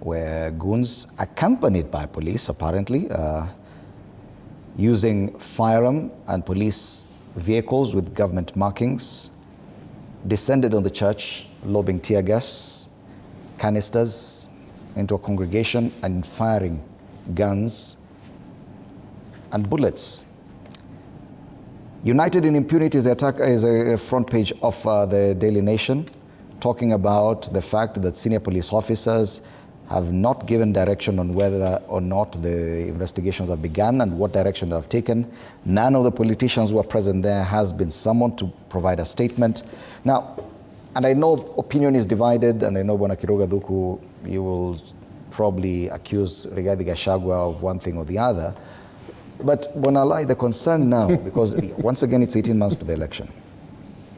where goons, accompanied by police apparently, using firearm and police vehicles with government markings, descended on the church, lobbing tear gas, canisters into a congregation and firing guns and bullets. United in Impunity is a front page of the Daily Nation, talking about the fact that senior police officers have not given direction on whether or not the investigations have begun and what direction they have taken. None of the politicians who are present there has been summoned to provide a statement. Now, and I know opinion is divided, and I know Bwana Kiruga Dhuku, you will probably accuse Rigathi Gachagua of one thing or the other. But Bwana Alai, the concern now, because once again it's 18 months to the election,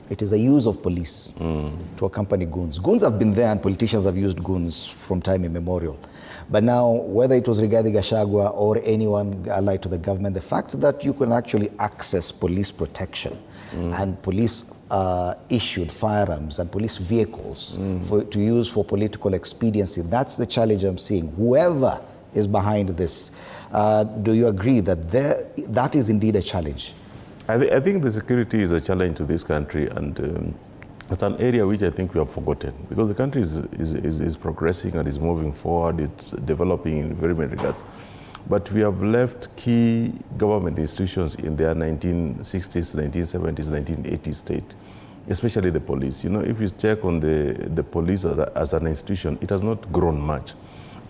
it is a use of police to accompany goons. Goons have been there and politicians have used goons from time immemorial. But now, whether it was Rigathi Gachagua or anyone allied to the government, the fact that you can actually access police protection and police issued firearms and police vehicles to use for political expediency, that's the challenge I'm seeing. Whoever is behind this, do you agree that that is indeed a challenge? I think the security is a challenge to this country, and it's an area which I think we have forgotten, because the country is progressing and is moving forward. It's developing in very many regards. But we have left key government institutions in their 1960s, 1970s, 1980s state, especially the police. You know, if you check on the police as an institution, it has not grown much.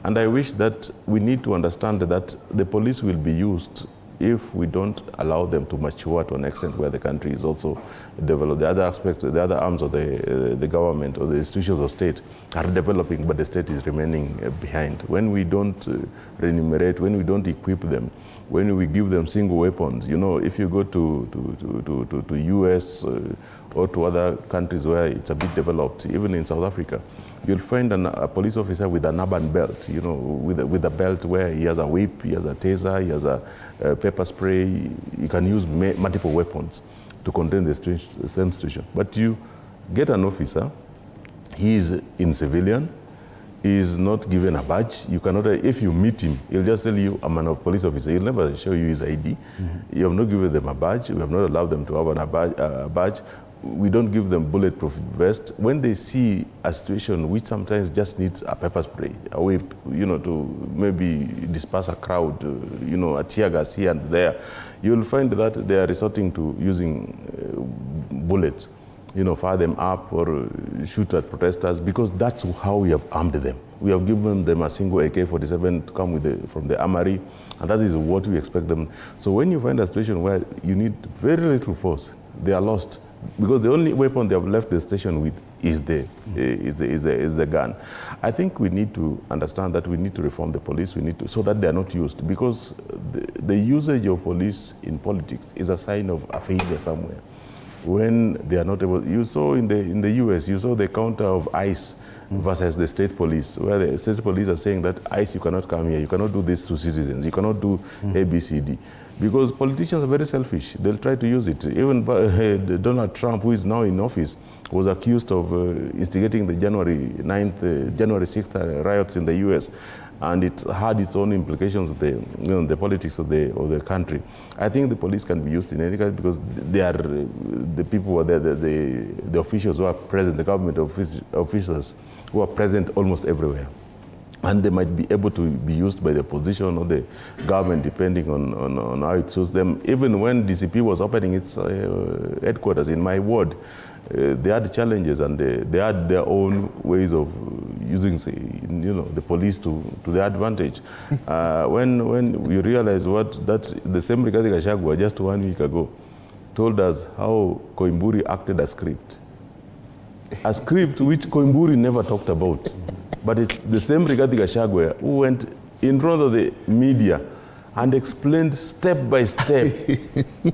And I wish that we need to understand that the police will be used if we don't allow them to mature to an extent where the country is also developed. The other aspects, the other arms of the government or the institutions of state are developing, but the state is remaining behind. When we don't remunerate, when we don't equip them, when we give them single weapons, you know, if you go to US or to other countries where it's a bit developed, even in South Africa, you'll find a police officer with an urban belt, you know, with a belt where he has a whip, he has a taser, he has a pepper spray. He can use multiple weapons to contain the same situation. But you get an officer, he is in civilian, he is not given a badge. You cannot, if you meet him, he'll just tell you, I'm a police officer. He'll never show you his ID. You have not given them a badge. We have not allowed them to have a badge. We don't give them bulletproof vest. When they see a situation which sometimes just needs a pepper spray, a whip, you know, to maybe disperse a crowd, you know, a tear gas here and there, you'll find that they are resorting to using bullets, you know, fire them up or shoot at protesters, because that's how we have armed them. We have given them a single AK-47 to come from the armory, and that is what we expect them. So when you find a situation where you need very little force, they are lost, because the only weapon they have left the station with is the gun. I think we need to understand that we need to reform the police. We need to, so that they are not used, because the usage of police in politics is a sign of a failure somewhere. When they are not able, you saw in the US, you saw the counter of ICE versus the state police, where the state police are saying that ICE, you cannot come here, you cannot do this to citizens, you cannot do ABCD. Because politicians are very selfish. They'll try to use it. Even Donald Trump, who is now in office, was accused of instigating the January 6th riots in the US. And it had its own implications on the politics of the country. I think the police can be used in any case, because they are the people who are there, the officials who are present, the government officials who are present almost everywhere. And they might be able to be used by the opposition or the government, depending on how it suits them. Even when DCP was opening its headquarters in my ward, they had challenges, and they had their own ways of using, you know, the police to their advantage. When we realized the same Rigathi Gachagua just 1 week ago told us how Koimburi acted a script which Koimburi never talked about. But it's the same Rigathi Gachagua who went in front of the media and explained step by step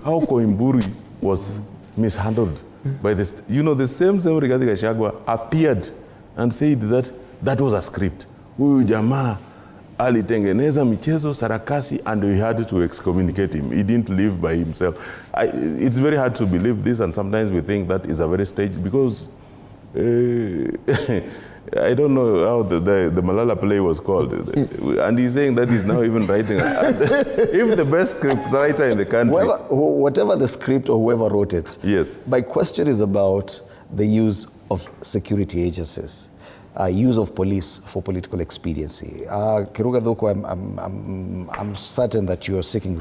how Koimburi was mishandled by this. You know, the same Rigathi Gachagua appeared and said that was a script. Huyu jamaa alitengeneza michezo, sarakasi, and we had to excommunicate him. He didn't live by himself. It's very hard to believe this, and sometimes we think that is a very staged, because I don't know how the Malala play was called. And he's saying that he's now even writing. If the best script writer in the country. Whatever the script or whoever wrote it. Yes. My question is about the use of security agencies, use of police for political expediency. Kiruga Dhoko, I'm certain that you are seeking